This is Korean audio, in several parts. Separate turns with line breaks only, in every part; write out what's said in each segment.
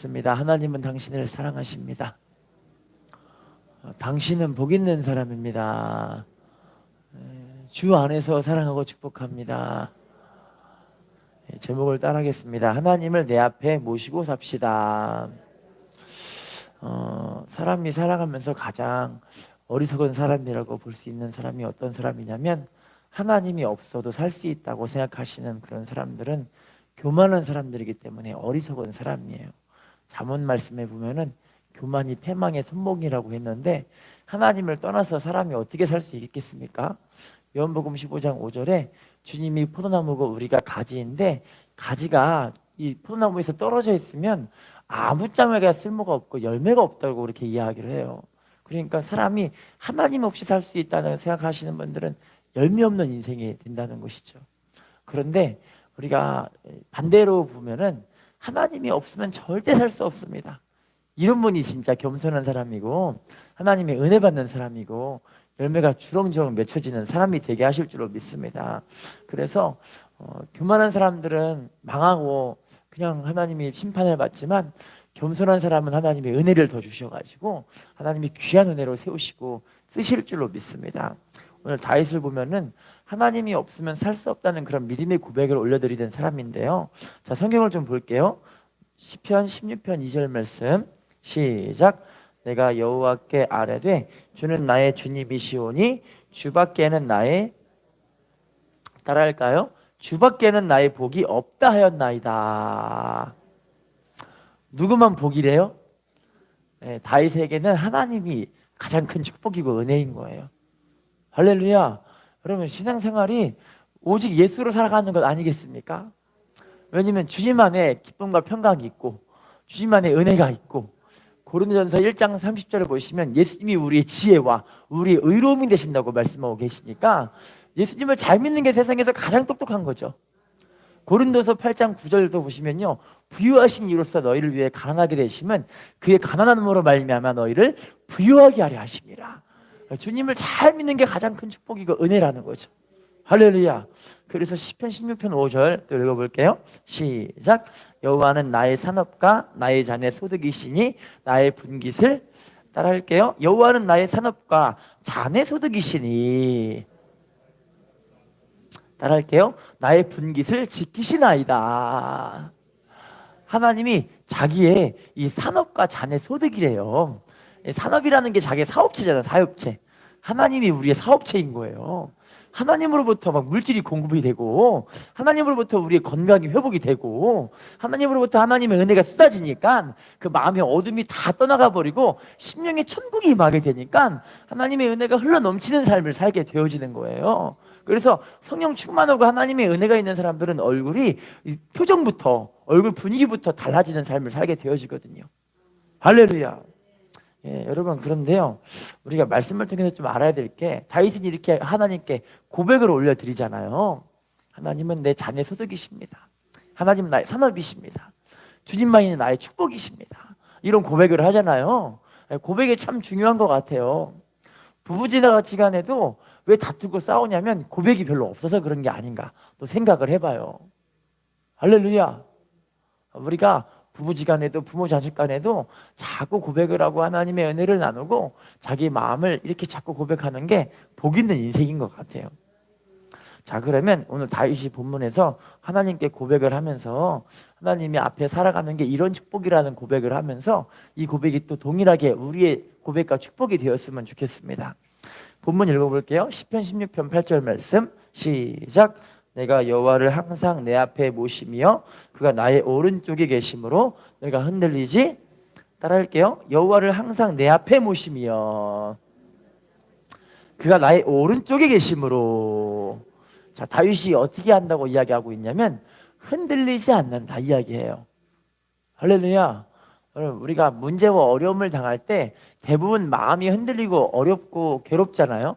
습니다. 하나님은 당신을 사랑하십니다. 당신은 복 있는 사람입니다. 주 안에서 사랑하고 축복합니다. 제목을 따라하겠습니다. 하나님을 내 앞에 모시고 삽시다. 사람이 살아가면서 가장 어리석은 사람이라고 볼 수 있는 사람이 어떤 사람이냐면, 하나님이 없어도 살 수 있다고 생각하시는 그런 사람들은 교만한 사람들이기 때문에 어리석은 사람이에요. 잠언 말씀에 보면은 교만이 패망의 손목이라고 했는데, 하나님을 떠나서 사람이 어떻게 살 수 있겠습니까? 요한복음 15장 5절에 주님이 포도나무고 우리가 가지인데, 가지가 이 포도나무에서 떨어져 있으면 아무짝에가 쓸모가 없고 열매가 없다고 그렇게 이야기를 해요. 그러니까 사람이 하나님 없이 살 수 있다는 생각하시는 분들은 열매 없는 인생이 된다는 것이죠. 그런데 우리가 반대로 보면은 하나님이 없으면 절대 살 수 없습니다. 이런 분이 진짜 겸손한 사람이고 하나님의 은혜 받는 사람이고 열매가 주렁주렁 맺혀지는 사람이 되게 하실 줄로 믿습니다. 그래서 교만한 사람들은 망하고 그냥 하나님이 심판을 받지만, 겸손한 사람은 하나님의 은혜를 더 주셔가지고 하나님이 귀한 은혜로 세우시고 쓰실 줄로 믿습니다. 오늘 다윗을 보면은 하나님이 없으면 살 수 없다는 그런 믿음의 고백을 올려드리는 사람인데요. 자, 성경을 좀 볼게요. 시편 16편 2절 말씀 시작. 내가 여호와께 아뢰되 주는 나의 주님이시오니 주밖에는 나의, 따라할까요? 주밖에는 나의 복이 없다 하였나이다. 누구만 복이래요? 다윗에게는 하나님이 가장 큰 축복이고 은혜인 거예요. 할렐루야. 그러면 신앙생활이 오직 예수로 살아가는 것 아니겠습니까? 왜냐면 주님 안에 기쁨과 평강이 있고 주님 안에 은혜가 있고, 고린도전서 1장 30절을 보시면 예수님이 우리의 지혜와 우리의 의로움이 되신다고 말씀하고 계시니까 예수님을 잘 믿는 게 세상에서 가장 똑똑한 거죠. 고린도서 8장 9절도 보시면요, 부유하신 이로써 너희를 위해 가난하게 되시면 그의 가난함으로 말미암아 너희를 부유하게 하려 하심이라. 주님을 잘 믿는 게 가장 큰 축복이고 은혜라는 거죠. 할렐루야. 그래서 시편 16편 5절 또 읽어볼게요. 시작. 여호와는 나의 산업과 나의 잔의 소득이시니 나의 분깃을, 따라할게요. 여호와는 나의 산업과 잔의 소득이시니, 따라할게요. 나의 분깃을 지키시나이다. 하나님이 자기의 이 산업과 잔의 소득이래요. 산업이라는 게 자기의 사업체잖아요. 사업체. 하나님이 우리의 사업체인 거예요. 하나님으로부터 막 물질이 공급이 되고 하나님으로부터 우리의 건강이 회복이 되고 하나님으로부터 하나님의 은혜가 쏟아지니까 그 마음의 어둠이 다 떠나가 버리고 심령의 천국이 임하게 되니까 하나님의 은혜가 흘러 넘치는 삶을 살게 되어지는 거예요. 그래서 성령 충만하고 하나님의 은혜가 있는 사람들은 얼굴이, 표정부터 얼굴 분위기부터 달라지는 삶을 살게 되어지거든요. 할렐루야. 여러분, 그런데요, 우리가 말씀을 통해서 좀 알아야 될 게, 다윗은 이렇게 하나님께 고백을 올려드리잖아요. 하나님은 내 잔의 소득이십니다. 하나님은 나의 산업이십니다. 주님만이 나의 축복이십니다. 이런 고백을 하잖아요. 고백이 참 중요한 것 같아요. 부부지간에도 왜 다투고 싸우냐면 고백이 별로 없어서 그런 게 아닌가 또 생각을 해봐요. 할렐루야. 우리가 부부지간에도 부모 자식 간에도 자꾸 고백을 하고 하나님의 은혜를 나누고 자기 마음을 이렇게 자꾸 고백하는 게 복 있는 인생인 것 같아요. 자, 그러면 오늘 다윗이 본문에서 하나님께 고백을 하면서 하나님이 앞에 살아가는 게 이런 축복이라는 고백을 하면서 이 고백이 또 동일하게 우리의 고백과 축복이 되었으면 좋겠습니다. 본문 읽어볼게요. 시편 16편 8절 말씀 시작. 내가 여호와를 항상 내 앞에 모시며 그가 나의 오른쪽에 계심으로 내가 흔들리지, 따라할게요. 여호와를 항상 내 앞에 모시며 그가 나의 오른쪽에 계심으로. 자, 다윗이 어떻게 한다고 이야기하고 있냐면 흔들리지 않는다 이야기해요. 할렐루야. 여러분, 우리가 문제와 어려움을 당할 때 대부분 마음이 흔들리고 어렵고 괴롭잖아요.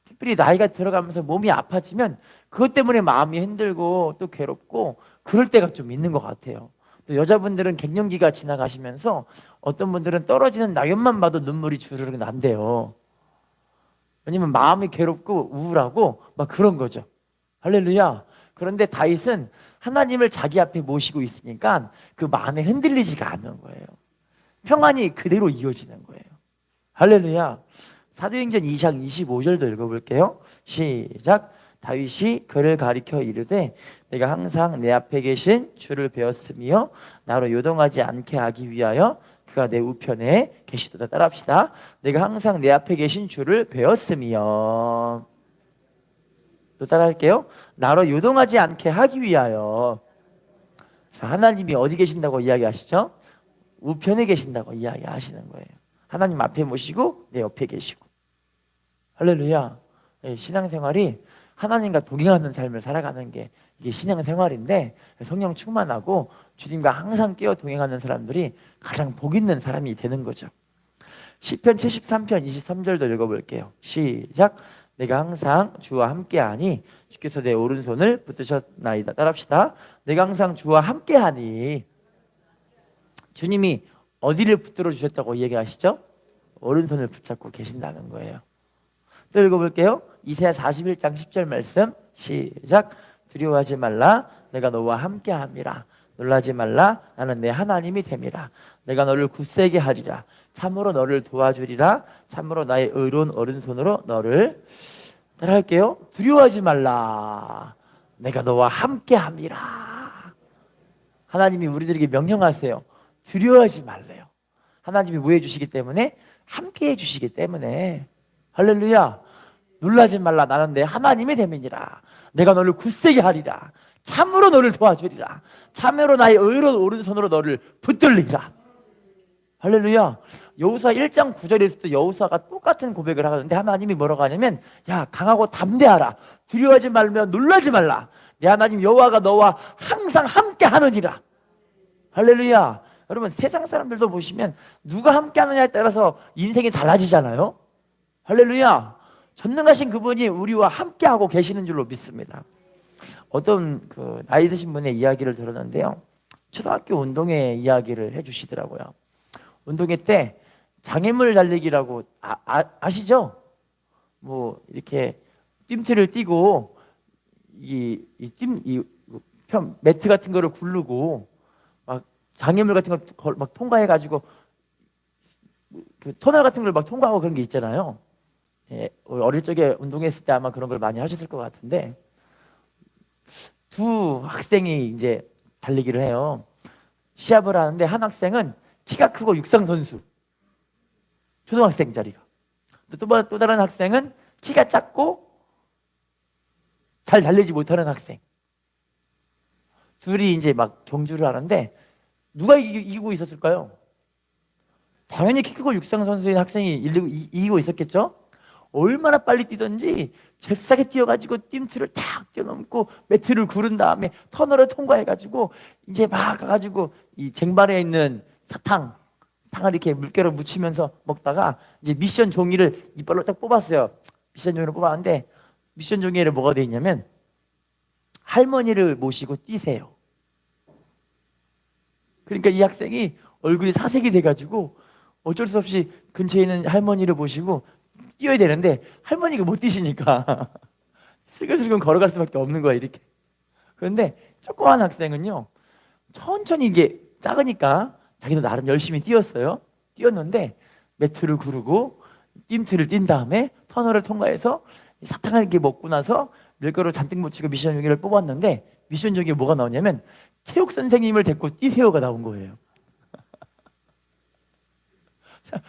특별히 나이가 들어가면서 몸이 아파지면 그것 때문에 마음이 흔들고 또 괴롭고 그럴 때가 좀 있는 것 같아요. 또 여자분들은 갱년기가 지나가시면서 어떤 분들은 떨어지는 낙엽만 봐도 눈물이 주르륵 난대요. 왜냐면 마음이 괴롭고 우울하고 막 그런 거죠. 할렐루야. 그런데 다윗은 하나님을 자기 앞에 모시고 있으니까 그 마음에 흔들리지가 않는 거예요. 평안이 그대로 이어지는 거예요. 할렐루야. 사도행전 2장 25절도 읽어볼게요. 시작. 다윗이 그를 가리켜 이르되 내가 항상 내 앞에 계신 주를 배웠으며 나로 요동하지 않게 하기 위하여 그가 내 우편에 계시도다. 따라합시다. 내가 항상 내 앞에 계신 주를 배웠으며, 또 따라할게요. 나로 요동하지 않게 하기 위하여. 자, 하나님이 어디 계신다고 이야기하시죠? 우편에 계신다고 이야기하시는 거예요. 하나님 앞에 모시고 내 옆에 계시고. 할렐루야. 신앙생활이 하나님과 동행하는 삶을 살아가는 게 이게 신앙생활인데, 성령 충만하고 주님과 항상 끼어 동행하는 사람들이 가장 복 있는 사람이 되는 거죠. 시편 73편 23절도 읽어볼게요. 시작. 내가 항상 주와 함께하니 주께서 내 오른손을 붙드셨나이다. 따라합시다. 내가 항상 주와 함께하니. 주님이 어디를 붙들어 주셨다고 얘기하시죠? 오른손을 붙잡고 계신다는 거예요. 또 읽어볼게요. 이사야 41장 10절 말씀. 시작. 두려워하지 말라. 내가 너와 함께함이라. 놀라지 말라. 나는 내 하나님이 됨이라. 내가 너를 굳세게 하리라. 참으로 너를 도와주리라. 참으로 나의 의로운 오른손으로 너를. 따라할게요. 두려워하지 말라. 내가 너와 함께함이라. 하나님이 우리들에게 명령하세요. 두려워하지 말래요. 하나님이 뭐 해주시기 때문에? 함께 해주시기 때문에. 할렐루야. 놀라지 말라. 나는 내 하나님의 됨이니라. 내가 너를 굳세게 하리라. 참으로 너를 도와주리라. 참으로 나의 의로운 오른손으로 너를 붙들리라. 할렐루야. 여호수아 1장 9절에서도 여호수아가 똑같은 고백을 하는데 하나님이 뭐라고 하냐면, 야, 강하고 담대하라. 두려워하지 말며 놀라지 말라. 내 하나님 여호와가 너와 항상 함께 하느니라. 할렐루야. 여러분, 세상 사람들도 보시면 누가 함께 하느냐에 따라서 인생이 달라지잖아요. 할렐루야. 전능하신 그분이 우리와 함께 하고 계시는 줄로 믿습니다. 어떤 나이 드신 분의 이야기를 들었는데요, 초등학교 운동회 이야기를 해주시더라고요. 운동회 때 장애물 달리기라고 아시죠? 뭐 이렇게 뜀트를 띄고 매트 같은 거를 굴르고 막 장애물 같은 걸 막 통과해가지고 그 터널 같은 걸 막 통과하고 그런 게 있잖아요. 예, 어릴 적에 운동했을 때 아마 그런 걸 많이 하셨을 것 같은데, 두 학생이 이제 달리기를 해요. 시합을 하는데 한 학생은 키가 크고 육상 선수, 초등학생 자리가. 또 다른 학생은 키가 작고 잘 달리지 못하는 학생. 둘이 이제 막 경주를 하는데 누가 이기고 있었을까요? 당연히 키 크고 육상 선수인 학생이 이기고 있었겠죠? 얼마나 빨리 뛰던지 잽싸게 뛰어가지고 뜀트를 탁 뛰어넘고 매트를 구른 다음에 터널을 통과해가지고 이제 막 가가지고 이 쟁반에 있는 사탕을 이렇게 물개로 묻히면서 먹다가 이제 미션 종이를 이빨로 딱 뽑았어요. 미션 종이를 뽑았는데 미션 종이에 뭐가 돼 있냐면, 할머니를 모시고 뛰세요. 그러니까 이 학생이 얼굴이 사색이 돼가지고 어쩔 수 없이 근처에 있는 할머니를 모시고 뛰어야 되는데 할머니가 못 뛰시니까 슬금슬금 걸어갈 수밖에 없는 거야, 이렇게. 그런데 조그만 학생은요, 천천히, 이게 작으니까 자기도 나름 열심히 뛰었어요. 뛰었는데 매트를 구르고 뜀트를 뛴 다음에 터널을 통과해서 사탕을 이렇게 먹고 나서 밀가루 잔뜩 묻히고 미션 종이를 뽑았는데, 미션 종이에 뭐가 나오냐면 체육 선생님을 데리고 뛰세요가 나온 거예요.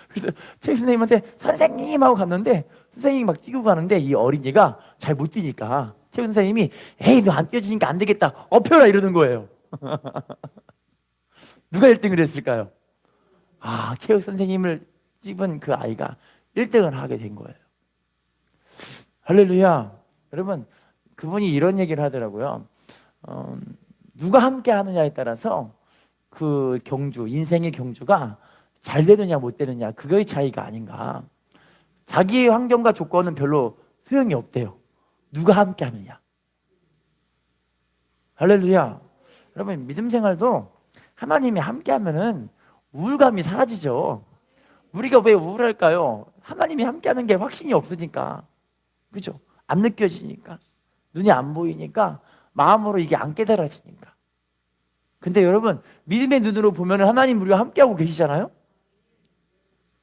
그래서 체육 선생님한테 선생님 하고 갔는데 선생님이 막 뛰고 가는데 이 어린이가 잘 못 뛰니까 체육 선생님이 에이, 너 안 뛰어지니까 안 되겠다, 엎혀라, 이러는 거예요. 누가 1등을 했을까요? 체육 선생님을 찝은 그 아이가 1등을 하게 된 거예요. 할렐루야. 여러분, 그분이 이런 얘기를 하더라고요. 누가 함께 하느냐에 따라서 그 경주, 인생의 경주가 잘 되느냐 못 되느냐, 그거의 차이가 아닌가. 자기의 환경과 조건은 별로 소용이 없대요. 누가 함께 하느냐. 할렐루야. 여러분, 믿음 생활도 하나님이 함께 하면은 우울감이 사라지죠. 우리가 왜 우울할까요? 하나님이 함께 하는 게 확신이 없으니까. 그죠? 안 느껴지니까, 눈이 안 보이니까 마음으로 이게 안 깨달아지니까. 근데 여러분, 믿음의 눈으로 보면 하나님 우리와 함께하고 계시잖아요.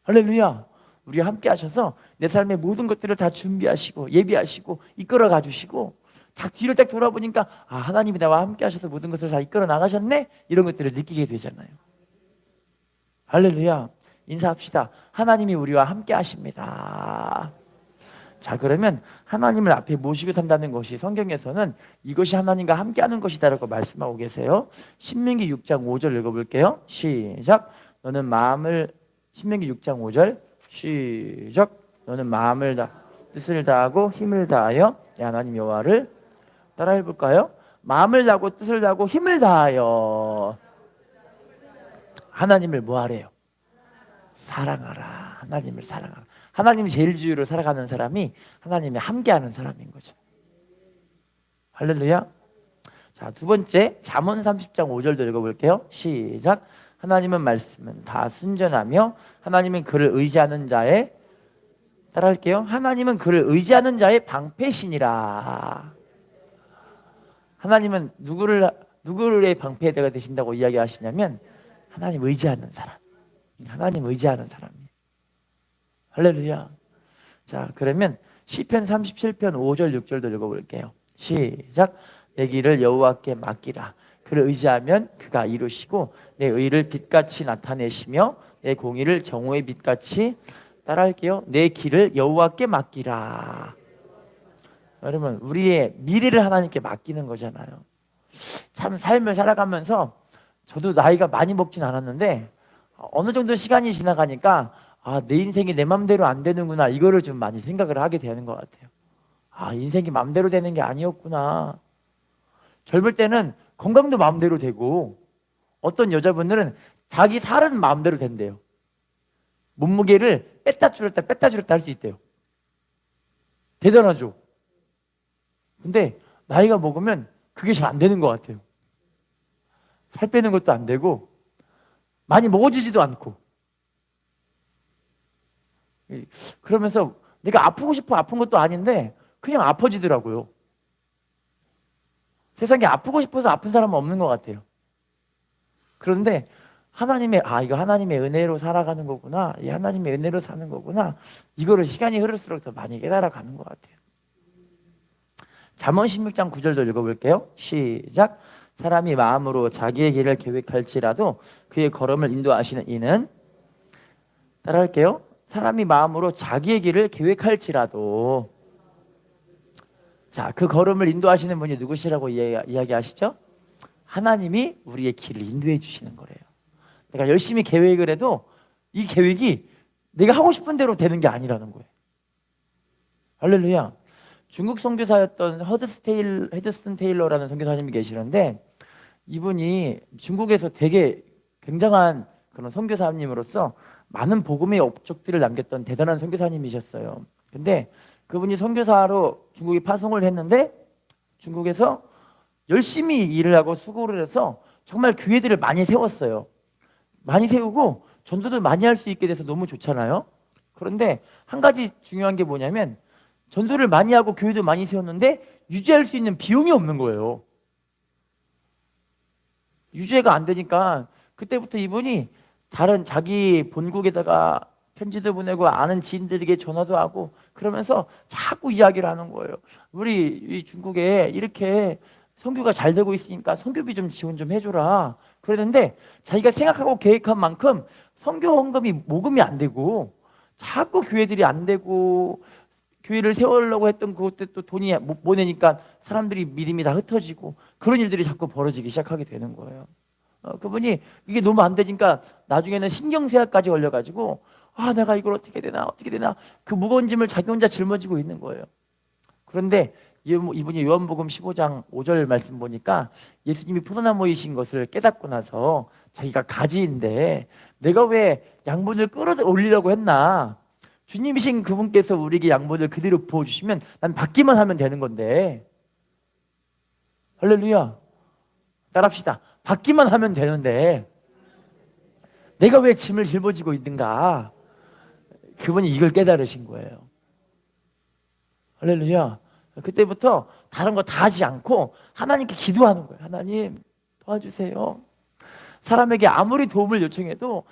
할렐루야. 우리와 함께 하셔서 내 삶의 모든 것들을 다 준비하시고 예비하시고 이끌어 가주시고, 딱 뒤를 딱 돌아보니까 아, 하나님이 나와 함께 하셔서 모든 것을 다 이끌어 나가셨네, 이런 것들을 느끼게 되잖아요. 할렐루야. 인사합시다. 하나님이 우리와 함께 하십니다. 자, 그러면 하나님을 앞에 모시고 산다는 것이 성경에서는 이것이 하나님과 함께하는 것이다라고 말씀하고 계세요. 신명기 6장 5절 읽어볼게요. 시작. 너는 마음을, 신명기 6장 5절 시작. 너는 마음을 다 뜻을 다하고 힘을 다하여 내 하나님 여호와를 따라해 볼까요? 마음을 다하고 뜻을 다하고 힘을 다하여 하나님을 뭐 하래요? 사랑하라. 하나님을 사랑하라. 하나님이 제일 주요로 살아가는 사람이 하나님이 함께하는 사람인 거죠. 할렐루야. 자, 두 번째 잠언 30장 5절도 읽어볼게요. 시작. 하나님은 말씀은 다 순전하며 하나님은 그를 의지하는 자의, 따라할게요. 하나님은 그를 의지하는 자의 방패시니라. 하나님은 누구의 방패대가 되신다고 이야기하시냐면 하나님 의지하는 사람, 하나님 의지하는 사람이에요. 할렐루야. 자, 그러면 시편 37편 5절 6절도 읽어볼게요. 시작. 내 길을 여호와께 맡기라. 그를 의지하면 그가 이루시고 내 의를 빛같이 나타내시며 내 공의를 정오의 빛같이, 따라할게요. 내 길을 여호와께 맡기라. 여러분, 우리의 미래를 하나님께 맡기는 거잖아요. 참 삶을 살아가면서 저도 나이가 많이 먹진 않았는데 어느 정도 시간이 지나가니까 아, 내 인생이 내 맘대로 안 되는구나, 이거를 좀 많이 생각을 하게 되는 것 같아요. 아, 인생이 맘대로 되는 게 아니었구나. 젊을 때는 건강도 마음대로 되고 어떤 여자분들은 자기 살은 마음대로 된대요. 몸무게를 뺐다 줄였다 할 수 있대요. 대단하죠. 근데 나이가 먹으면 그게 잘 안 되는 것 같아요. 살 빼는 것도 안 되고 많이 먹어지지도 않고, 그러면서 내가 아프고 싶어 아픈 것도 아닌데 그냥 아파지더라고요. 세상에 아프고 싶어서 아픈 사람은 없는 것 같아요. 그런데 이거 하나님의 은혜로 살아가는 거구나, 이 하나님의 은혜로 사는 거구나, 이거를 시간이 흐를수록 더 많이 깨달아가는 것 같아요. 잠언 16장 9절도 읽어볼게요. 시작. 사람이 마음으로 자기의 길을 계획할지라도 그의 걸음을 인도하시는 이는, 따라할게요. 사람이 마음으로 자기의 길을 계획할지라도, 자, 그 걸음을 인도하시는 분이 누구시라고 이야기하시죠? 하나님이 우리의 길을 인도해 주시는 거래요. 내가 열심히 계획을 해도 이 계획이 내가 하고 싶은 대로 되는 게 아니라는 거예요. 할렐루야. 중국 선교사였던 헤드스턴 테일러라는 선교사님이 계시는데, 이분이 중국에서 되게 굉장한 그런 선교사님으로서 많은 복음의 업적들을 남겼던 대단한 선교사님이셨어요. 근데 그분이 선교사로 중국에 파송을 했는데 중국에서 열심히 일을 하고 수고를 해서 정말 교회들을 많이 세웠어요. 많이 세우고 전도도 많이 할 수 있게 돼서 너무 좋잖아요. 그런데 한 가지 중요한 게 뭐냐면 전도를 많이 하고 교회도 많이 세웠는데 유지할 수 있는 비용이 없는 거예요. 유지가 안 되니까 그때부터 이분이 다른 자기 본국에다가 편지도 보내고 아는 지인들에게 전화도 하고 그러면서 자꾸 이야기를 하는 거예요. 우리 이 중국에 이렇게 선교가 잘 되고 있으니까 선교비 좀 지원 좀 해줘라. 그랬는데 자기가 생각하고 계획한 만큼 선교 헌금이 모금이 안 되고 자꾸 교회들이 안 되고, 교회를 세우려고 했던 그것도 또 돈이 못 보내니까 사람들이 믿음이 다 흩어지고 그런 일들이 자꾸 벌어지기 시작하게 되는 거예요. 그분이 이게 너무 안 되니까 나중에는 신경쇠약까지 걸려가지고 내가 이걸 어떻게 되나 그 무거운 짐을 자기 혼자 짊어지고 있는 거예요. 그런데 이분이 요한복음 15장 5절 말씀 보니까 예수님이 포도나무이신 것을 깨닫고 나서 자기가 가지인데 내가 왜 양분을 끌어올리려고 했나, 주님이신 그분께서 우리에게 양분을 그대로 부어주시면 난 받기만 하면 되는 건데, 할렐루야, 따라합시다. 받기만 하면 되는데 내가 왜 짐을 짊어지고 있는가, 그분이 이걸 깨달으신 거예요. 할렐루야. 그때부터 다른 거 다 하지 않고 하나님께 기도하는 거예요. 하나님 도와주세요. 사람에게 아무리 도움을 요청해도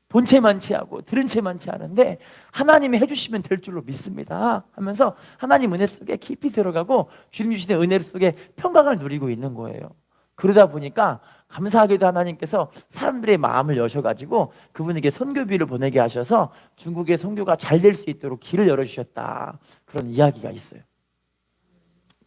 본 채만 채하고 들은 채만 채하는데 하나님이 해주시면 될 줄로 믿습니다 하면서 하나님 은혜 속에 깊이 들어가고 주님 주시는 은혜 속에 평강을 누리고 있는 거예요. 그러다 보니까 감사하게도 하나님께서 사람들의 마음을 여셔가지고 그분에게 선교비를 보내게 하셔서 중국의 선교가 잘 될 수 있도록 길을 열어주셨다, 그런 이야기가 있어요.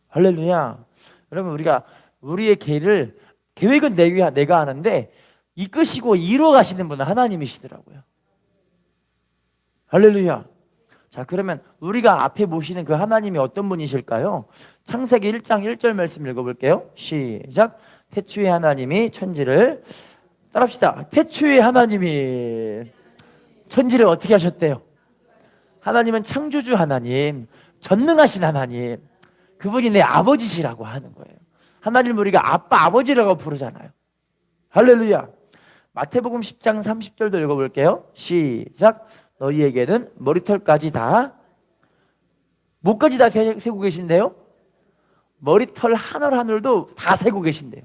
할렐루야. 여러분, 우리가 우리의 계획은 내가 하는데 이끄시고 이루어 가시는 분은 하나님이시더라고요. 할렐루야. 자, 그러면 우리가 앞에 모시는 그 하나님이 어떤 분이실까요? 창세기 1장 1절 말씀 읽어볼게요. 시작. 태초에 하나님이 천지를, 따라합시다. 태초에 하나님이 천지를 어떻게 하셨대요? 하나님은 창조주 하나님, 전능하신 하나님, 그분이 내 아버지시라고 하는 거예요. 하나님 우리가 아빠, 아버지라고 부르잖아요. 할렐루야. 마태복음 10장 30절도 읽어볼게요. 시작. 너희에게는 머리털까지 다, 목까지 다 세고 계신데요, 머리털 한 올 한 올도 다 세고 계신대요.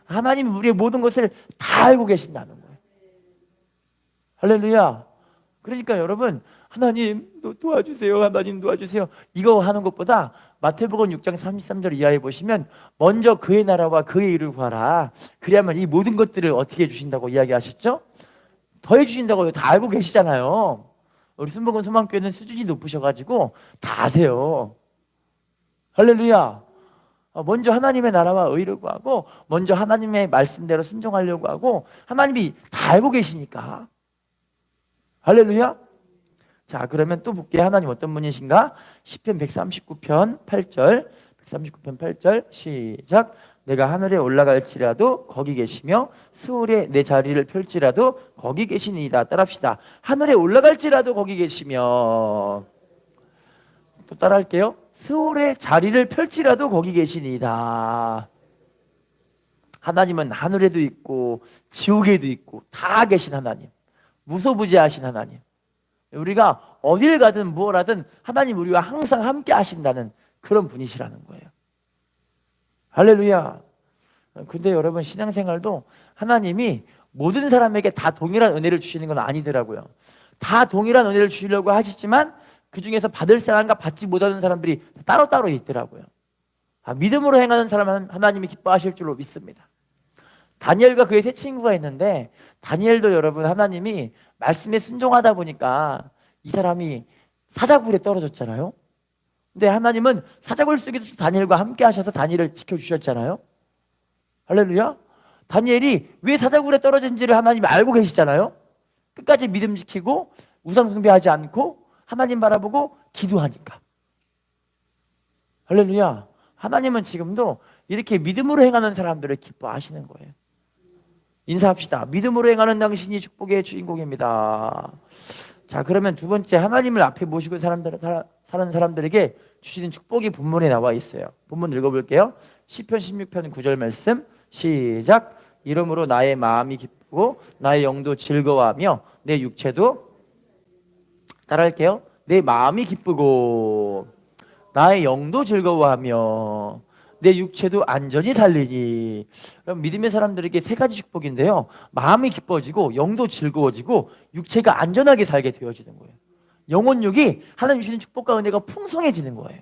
하나님이 우리의 모든 것을 다 알고 계신다는 거예요. 할렐루야. 그러니까 여러분, 하나님 도와주세요, 하나님 도와주세요, 이거 하는 것보다 마태복음 6장 33절 이하에 보시면 먼저 그의 나라와 그의 일을 구하라, 그래야만 이 모든 것들을 어떻게 해주신다고 이야기하셨죠? 더해 주신다고 다 알고 계시잖아요. 우리 순복음 소망교회는 수준이 높으셔가지고 다 아세요. 할렐루야. 먼저 하나님의 나라와 의를 구하고 먼저 하나님의 말씀대로 순종하려고 하고 하나님이 다 알고 계시니까. 할렐루야. 자, 그러면 또 볼게요. 하나님 어떤 분이신가? 시편 139편 8절, 139편 8절 시작. 내가 하늘에 올라갈지라도 거기 계시며 스올에 내 자리를 펼지라도 거기 계시니이다. 따라합시다. 하늘에 올라갈지라도 거기 계시며, 또 따라할게요. 스올에 자리를 펼지라도 거기 계시니이다. 하나님은 하늘에도 있고 지옥에도 있고 다 계신 하나님, 무소부재하신 하나님. 우리가 어딜 가든 무엇 하든 하나님 우리와 항상 함께 하신다는 그런 분이시라는 거예요. 할렐루야. 근데 여러분, 신앙생활도 하나님이 모든 사람에게 다 동일한 은혜를 주시는 건 아니더라고요. 다 동일한 은혜를 주시려고 하시지만 그 중에서 받을 사람과 받지 못하는 사람들이 따로따로 있더라고요. 믿음으로 행하는 사람은 하나님이 기뻐하실 줄로 믿습니다. 다니엘과 그의 세 친구가 있는데, 다니엘도 여러분 하나님이 말씀에 순종하다 보니까 이 사람이 사자굴에 떨어졌잖아요. 근데 하나님은 사자굴 속에서 다니엘과 함께 하셔서 다니엘을 지켜주셨잖아요. 할렐루야. 다니엘이 왜 사자굴에 떨어진지를 하나님이 알고 계시잖아요. 끝까지 믿음 지키고 우상 숭배하지 않고 하나님 바라보고 기도하니까. 할렐루야. 하나님은 지금도 이렇게 믿음으로 행하는 사람들을 기뻐하시는 거예요. 인사합시다. 믿음으로 행하는 당신이 축복의 주인공입니다. 자, 그러면 두 번째, 하나님을 앞에 모시고 사는 사람들에게 주시는 축복이 본문에 나와 있어요. 본문 읽어볼게요. 시편 16편 9절 말씀 시작. 이러므로 나의 마음이 기쁘고 나의 영도 즐거워하며 내 육체도, 따라할게요. 내 마음이 기쁘고 나의 영도 즐거워하며 내 육체도 안전히 살리니. 그럼 믿음의 사람들에게 세 가지 축복인데요, 마음이 기뻐지고 영도 즐거워지고 육체가 안전하게 살게 되어지는 거예요. 영혼육이 하나님 주시는 축복과 은혜가 풍성해지는 거예요.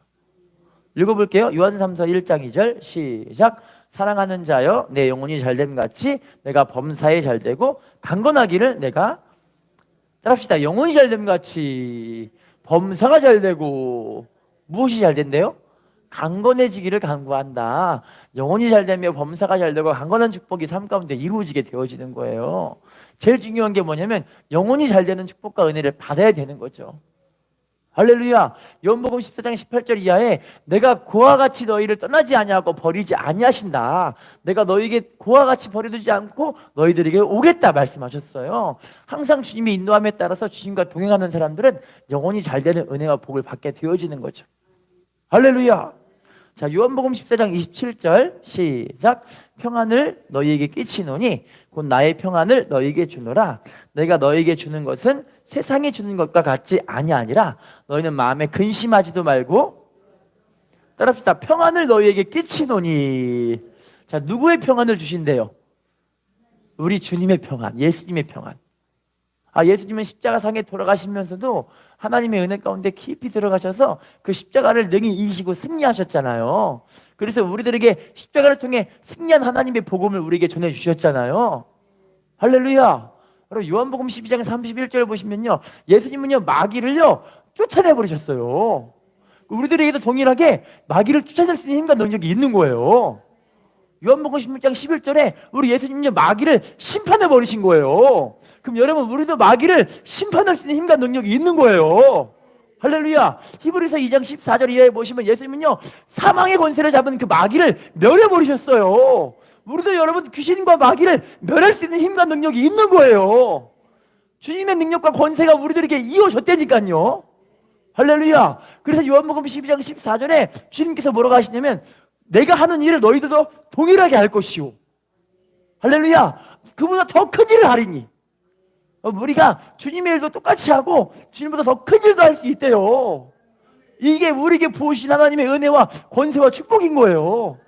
읽어볼게요. 요한 3서 1장 2절 시작. 사랑하는 자여, 내 영혼이 잘됨 같이 내가 범사에 잘되고 강건하기를 내가, 따라합시다. 영혼이 잘됨 같이 범사가 잘되고, 무엇이 잘된대요? 강건해지기를 간구한다. 영혼이 잘되며 범사가 잘되고 강건한 축복이 삶 가운데 이루어지게 되어지는 거예요. 제일 중요한 게 뭐냐면 영혼이 잘되는 축복과 은혜를 받아야 되는 거죠. 할렐루야. 요한복음 14장 18절 이하에 내가 고와 같이 너희를 떠나지 아니하고 버리지 아니하신다. 내가 너희에게 고와 같이 버려두지 않고 너희들에게 오겠다 말씀하셨어요. 항상 주님의 인도함에 따라서 주님과 동행하는 사람들은 영혼이 잘되는 은혜와 복을 받게 되어지는 거죠. 할렐루야. 자, 요한복음 14장 27절 시작. 평안을 너희에게 끼치노니 곧 나의 평안을 너희에게 주노라. 내가 너희에게 주는 것은 세상이 주는 것과 같지 아니하니라. 너희는 마음에 근심하지도 말고, 따라합시다. 평안을 너희에게 끼치노니. 자, 누구의 평안을 주신대요? 우리 주님의 평안, 예수님의 평안. 예수님은 십자가상에 돌아가시면서도 하나님의 은혜 가운데 깊이 들어가셔서 그 십자가를 능히 이기시고 승리하셨잖아요. 그래서 우리들에게 십자가를 통해 승리한 하나님의 복음을 우리에게 전해주셨잖아요. 할렐루야. 여러분, 요한복음 12장 31절 보시면요, 예수님은요 마귀를요 쫓아내버리셨어요. 우리들에게도 동일하게 마귀를 쫓아낼 수 있는 힘과 능력이 있는 거예요. 요한복음 16장 11절에 우리 예수님은요 마귀를 심판해 버리신 거예요. 그럼 여러분, 우리도 마귀를 심판할 수 있는 힘과 능력이 있는 거예요. 할렐루야. 히브리서 2장 14절 이하에 보시면 예수님은요 사망의 권세를 잡은 그 마귀를 멸해 버리셨어요. 우리도 여러분 귀신과 마귀를 멸할 수 있는 힘과 능력이 있는 거예요. 주님의 능력과 권세가 우리들에게 이어졌다니까요. 할렐루야. 그래서 요한복음 12장 14절에 주님께서 뭐라고 하시냐면, 내가 하는 일을 너희들도 동일하게 할 것이오. 할렐루야. 그보다 더 큰 일을 하리니. 우리가 주님의 일도 똑같이 하고 주님보다 더 큰 일도 할 수 있대요. 이게 우리에게 부으신 하나님의 은혜와 권세와 축복인 거예요.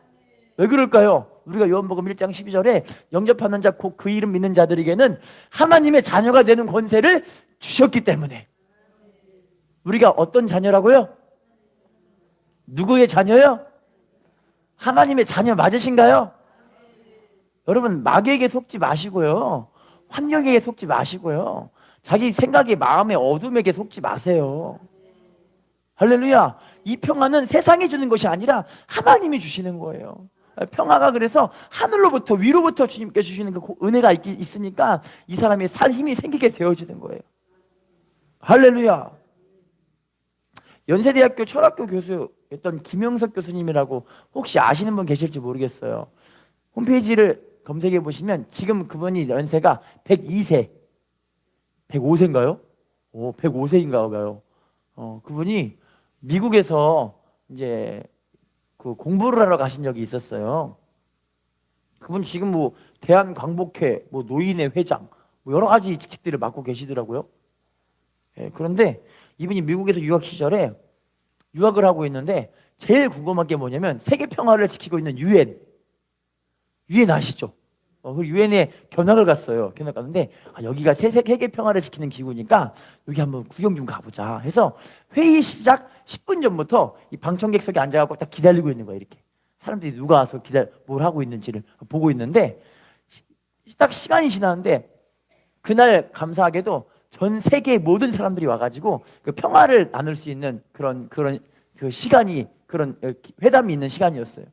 왜 그럴까요? 우리가 요한복음 1장 12절에 영접하는 자 곧 그 이름 믿는 자들에게는 하나님의 자녀가 되는 권세를 주셨기 때문에. 우리가 어떤 자녀라고요? 누구의 자녀요? 하나님의 자녀 맞으신가요? 여러분, 마귀에게 속지 마시고요, 환경에게 속지 마시고요, 자기 생각의 마음의 어둠에게 속지 마세요. 할렐루야. 이 평화는 세상이 주는 것이 아니라 하나님이 주시는 거예요. 평화가 그래서 하늘로부터, 위로부터 주님께 주시는 그 은혜가 있으니까 이 사람이 살 힘이 생기게 되어지는 거예요. 할렐루야. 연세대학교 철학교 교수였던 김영석 교수님이라고 혹시 아시는 분 계실지 모르겠어요. 홈페이지를 검색해 보시면 지금 그분이 연세가 102세, 105세인가요? 105세인가 봐요. 그분이 미국에서 이제 그 공부를 하러 가신 적이 있었어요. 그분 지금 뭐 대한광복회, 뭐 노인회 회장, 뭐 여러 가지 직책들을 맡고 계시더라고요. 그런데 이분이 미국에서 유학 시절에 유학을 하고 있는데 제일 궁금한 게 뭐냐면 세계 평화를 지키고 있는 유엔 아시죠? 그 유엔에 견학을 갔어요. 견학 갔는데 여기가 세계 평화를 지키는 기구니까 여기 한번 구경 좀 가보자 해서 회의 시작 10분 전부터 이 방청객석에 앉아갖고 딱 기다리고 있는 거예요. 이렇게 사람들이 누가 와서 뭘 하고 있는지를 보고 있는데, 딱 시간이 지났는데 그날 감사하게도 전 세계 모든 사람들이 와가지고 그 평화를 나눌 수 있는 그런 그 시간이, 그런 회담이 있는 시간이었어요.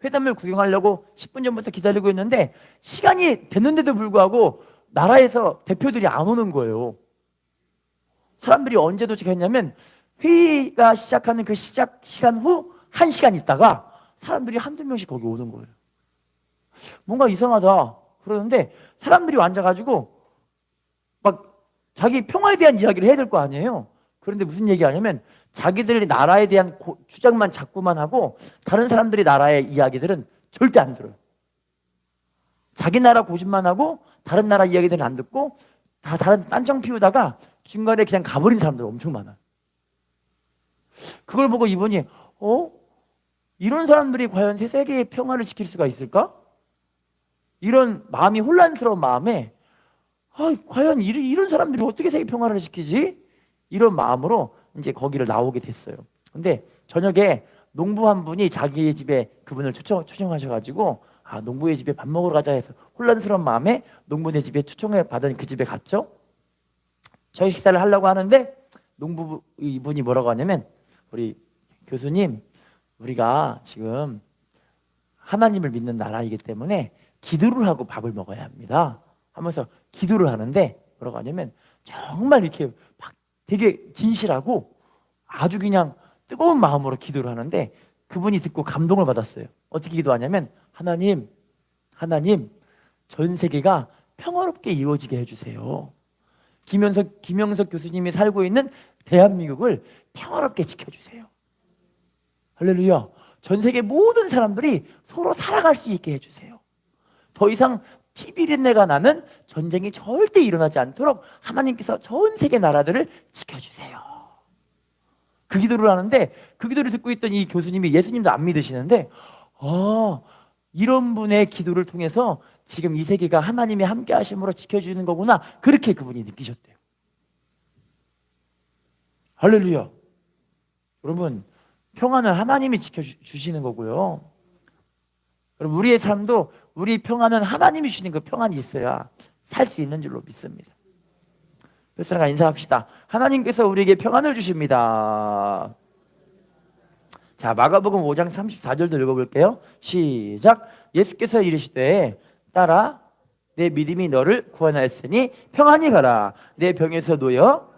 회담을 구경하려고 10분 전부터 기다리고 있는데 시간이 됐는데도 불구하고 나라에서 대표들이 안 오는 거예요. 사람들이 언제 도착했냐면 회의가 시작하는 그 시작 시간 후 1시간 있다가 사람들이 한두 명씩 거기 오는 거예요. 뭔가 이상하다 그러는데 사람들이 앉아가지고 막 자기 평화에 대한 이야기를 해야 될 거 아니에요. 그런데 무슨 얘기하냐면 자기들의 나라에 대한 주장만 자꾸만 하고 다른 사람들의 나라의 이야기들은 절대 안 들어요. 자기 나라 고집만 하고 다른 나라 이야기들은 안 듣고 다 다른 딴청 피우다가 중간에 그냥 가버린 사람들 엄청 많아요. 그걸 보고 이분이 이런 사람들이 과연 새 세계의 평화를 지킬 수가 있을까? 이런 마음이 혼란스러운 마음에 과연 이런 사람들이 어떻게 세계 평화를 지키지? 이런 마음으로 이제 거기를 나오게 됐어요. 근데 저녁에 농부 한 분이 자기 집에 그분을 초청하셔가지고 농부의 집에 밥 먹으러 가자 해서 혼란스러운 마음에 농부네 집에 초청을 받은 그 집에 갔죠. 저희 식사를 하려고 하는데 농부 이분이 뭐라고 하냐면, 우리 교수님, 우리가 지금 하나님을 믿는 나라이기 때문에 기도를 하고 밥을 먹어야 합니다 하면서 기도를 하는데 뭐라고 하냐면 정말 이렇게 막 되게 진실하고 아주 그냥 뜨거운 마음으로 기도를 하는데 그분이 듣고 감동을 받았어요. 어떻게 기도하냐면, 하나님 전 세계가 평화롭게 이루어지게 해주세요. 김영석 교수님이 살고 있는 대한민국을 평화롭게 지켜주세요. 할렐루야. 전 세계 모든 사람들이 서로 살아갈 수 있게 해주세요. 더 이상 피비린내가 나는 전쟁이 절대 일어나지 않도록 하나님께서 전 세계 나라들을 지켜주세요. 그 기도를 하는데 그 기도를 듣고 있던 이 교수님이 예수님도 안 믿으시는데 이런 분의 기도를 통해서 지금 이 세계가 하나님의 함께 하심으로 지켜주는 거구나, 그렇게 그분이 느끼셨대요. 할렐루야. 여러분, 평안을 하나님이 지켜주시는 거고요. 여러분, 우리의 삶도 우리 평안은 하나님이 주시는 그 평안이 있어야 살 수 있는 줄로 믿습니다. 그래서 인사합시다. 하나님께서 우리에게 평안을 주십니다. 자, 마가복음 5장 34절도 읽어볼게요. 시작. 예수께서 이르시되 따라 내 믿음이 너를 구원하였으니 평안히 가라. 내 병에서 놓여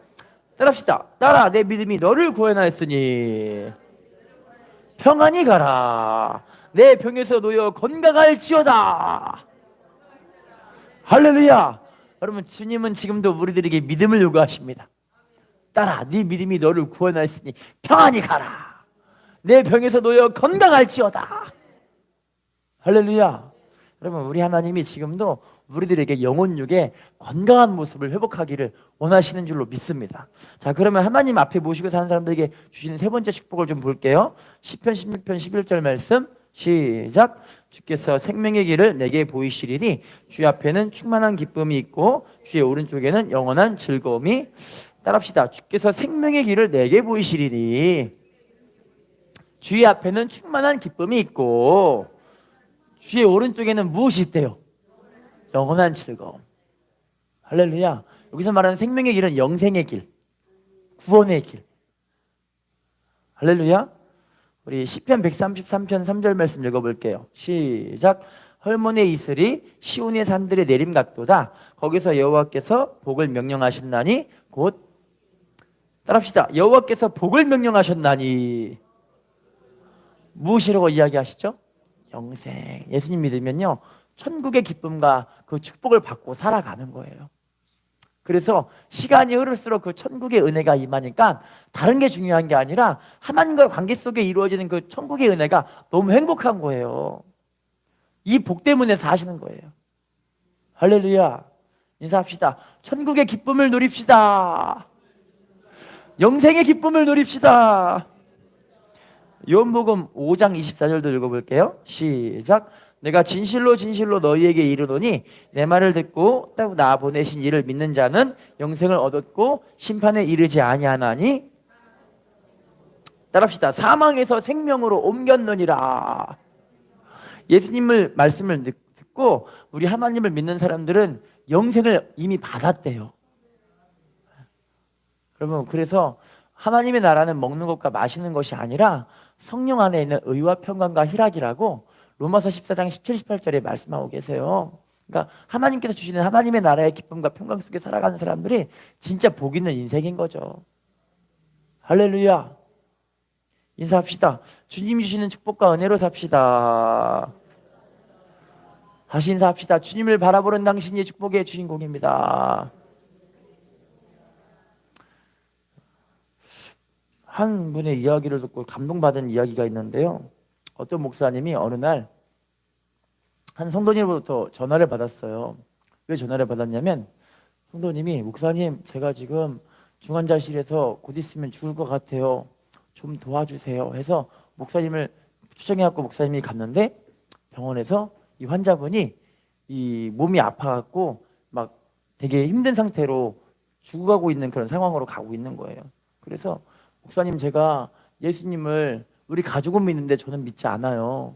따라합시다. 따라 내 믿음이 너를 구원하였으니 평안히 가라. 내 병에서 놓여 건강할지어다. 할렐루야. 여러분, 주님은 지금도 우리들에게 믿음을 요구하십니다. 따라 네 믿음이 너를 구원하였으니 평안히 가라. 내 병에서 놓여 건강할지어다. 할렐루야. 여러분, 우리 하나님이 지금도 우리들에게 영혼육의 건강한 모습을 회복하기를 원하시는 줄로 믿습니다. 자, 그러면 하나님 앞에 모시고 사는 사람들에게 주시는 세 번째 축복을 좀 볼게요. 시편 16편 11절 말씀 시작. 주께서 생명의 길을 내게 보이시리니 주의 앞에는 충만한 기쁨이 있고 주의 오른쪽에는 영원한 즐거움이. 따라합시다. 주께서 생명의 길을 내게 보이시리니 주의 앞에는 충만한 기쁨이 있고 주의 오른쪽에는 무엇이 있대요? 영원한 즐거움. 할렐루야. 여기서 말하는 생명의 길은 영생의 길, 구원의 길. 할렐루야. 우리 시편 133편 3절 말씀 읽어볼게요. 시작. 헐몬의 이슬이 시온의 산들의 내림 같도다. 거기서 여호와께서 복을 명령하셨나니 곧. 따라합시다. 여호와께서 복을 명령하셨나니 무엇이라고 이야기하시죠? 영생. 예수님 믿으면요, 천국의 기쁨과 그 축복을 받고 살아가는 거예요. 그래서 시간이 흐를수록 그 천국의 은혜가 임하니까 다른 게 중요한 게 아니라 하나님과의 관계 속에 이루어지는 그 천국의 은혜가 너무 행복한 거예요. 이 복 때문에 사시는 거예요. 할렐루야. 인사합시다. 천국의 기쁨을 누립시다. 영생의 기쁨을 누립시다. 요한복음 5장 24절도 읽어볼게요. 시작. 내가 진실로 진실로 너희에게 이르노니 내 말을 듣고 나 보내신 이를 믿는 자는 영생을 얻었고 심판에 이르지 아니하나니. 따라합시다. 사망에서 생명으로 옮겼느니라. 예수님을 말씀을 듣고 우리 하나님을 믿는 사람들은 영생을 이미 받았대요. 여러분, 그래서 하나님의 나라는 먹는 것과 마시는 것이 아니라 성령 안에 있는 의와 평강과 희락이라고 로마서 14장 17, 18절에 말씀하고 계세요. 그러니까 하나님께서 주시는 하나님의 나라의 기쁨과 평강 속에 살아가는 사람들이 진짜 복 있는 인생인 거죠. 할렐루야. 인사합시다. 주님이 주시는 축복과 은혜로 삽시다. 다시 인사합시다. 주님을 바라보는 당신이 축복의 주인공입니다. 한 분의 이야기를 듣고 감동받은 이야기가 있는데요, 어떤 목사님이 어느 날 한 성도님으로부터 전화를 받았어요. 왜 전화를 받았냐면 성도님이, 목사님, 제가 지금 중환자실에서 곧 있으면 죽을 것 같아요. 좀 도와주세요 해서 목사님을 초청해갖고 목사님이 갔는데, 병원에서 이 환자분이 이 몸이 아파갖고 막 되게 힘든 상태로 죽어가고 있는 그런 상황으로 가고 있는 거예요. 그래서 목사님, 제가 예수님을, 우리 가족은 믿는데 저는 믿지 않아요.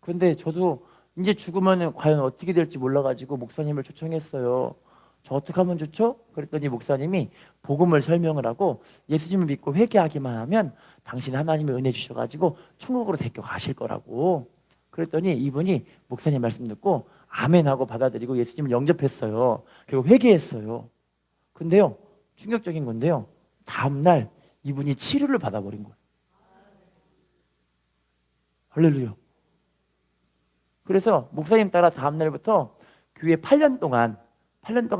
그런데 저도 이제 죽으면 과연 어떻게 될지 몰라가지고 목사님을 초청했어요. 저 어떻게 하면 좋죠? 그랬더니 목사님이 복음을 설명을 하고 예수님을 믿고 회개하기만 하면 당신 하나님의 은혜 주셔가지고 천국으로 데리고 가실 거라고. 그랬더니 이분이 목사님 말씀 듣고 아멘하고 받아들이고 예수님을 영접했어요. 그리고 회개했어요. 근데요, 충격적인 건데요, 다음날 이분이 치료를 받아버린 거예요. 할렐루야. 그래서 목사님 따라 다음날부터 교회 8년 동안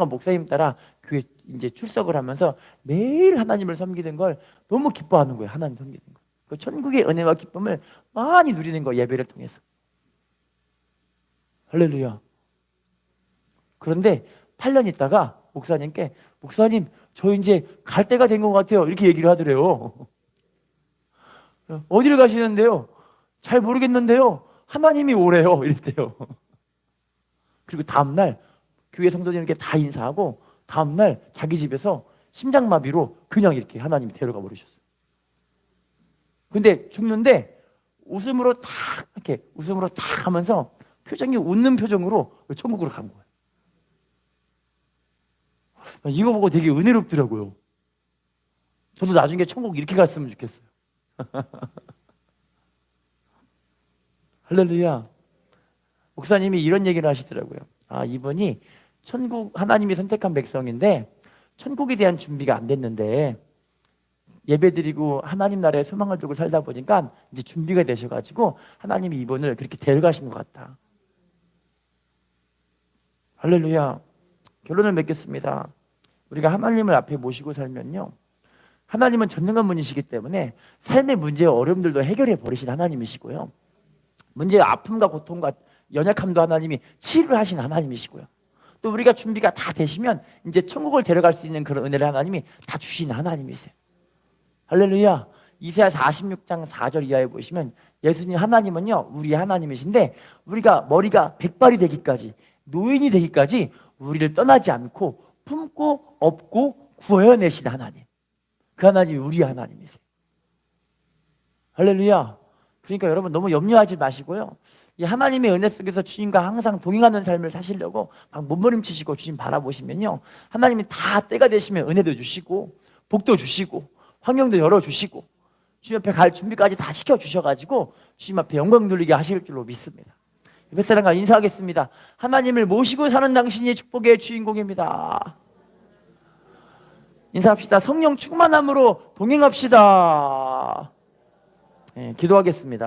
목사님 따라 교회 이제 출석을 하면서 매일 하나님을 섬기는 걸 너무 기뻐하는 거예요. 하나님 섬기는 거. 그 천국의 은혜와 기쁨을 많이 누리는 거, 예배를 통해서. 할렐루야. 그런데 8년 있다가 목사님께, 목사님, 저 이제 갈 때가 된 것 같아요, 이렇게 얘기를 하더래요. 어디를 가시는데요? 잘 모르겠는데요. 하나님이 오래요. 이랬대요. 그리고 다음날 교회 성도님께 다 인사하고 다음날 자기 집에서 심장마비로 그냥 이렇게 하나님이 데려가 버리셨어요. 근데 죽는데 웃음으로 탁 이렇게 웃음으로 탁 하면서 표정이 웃는 표정으로 천국으로 간 거예요. 이거 보고 되게 은혜롭더라고요. 저도 나중에 천국 이렇게 갔으면 좋겠어요. 할렐루야. 목사님이 이런 얘기를 하시더라고요. 아, 이분이 천국 하나님이 선택한 백성인데 천국에 대한 준비가 안 됐는데 예배드리고 하나님 나라에 소망을 두고 살다 보니까 이제 준비가 되셔가지고 하나님이 이분을 그렇게 데려가신 것 같다. 할렐루야. 결론을 맺겠습니다. 우리가 하나님을 앞에 모시고 살면요, 하나님은 전능한 분이시기 때문에 삶의 문제와 어려움들도 해결해 버리신 하나님이시고요, 문제의 아픔과 고통과 연약함도 하나님이 치유를 하신 하나님이시고요, 또 우리가 준비가 다 되시면 이제 천국을 데려갈 수 있는 그런 은혜를 하나님이 다 주시는 하나님이세요. 할렐루야. 이사야 46장 4절 이하에 보시면 예수님 하나님은요, 우리 하나님이신데 우리가 머리가 백발이 되기까지, 노인이 되기까지 우리를 떠나지 않고 품고 업고 구해내신 하나님, 그 하나님이 우리 하나님이세요. 할렐루야. 그러니까 여러분 너무 염려하지 마시고요, 이 하나님의 은혜 속에서 주님과 항상 동행하는 삶을 사시려고 막 몸부림치시고 주님 바라보시면요, 하나님이 다 때가 되시면 은혜도 주시고 복도 주시고 환경도 열어주시고 주님 앞에 갈 준비까지 다 시켜주셔가지고 주님 앞에 영광 돌리게 하실 줄로 믿습니다. 옆에 사람과 인사하겠습니다. 하나님을 모시고 사는 당신이 축복의 주인공입니다. 인사합시다. 성령 충만함으로 동행합시다. 네, 기도하겠습니다.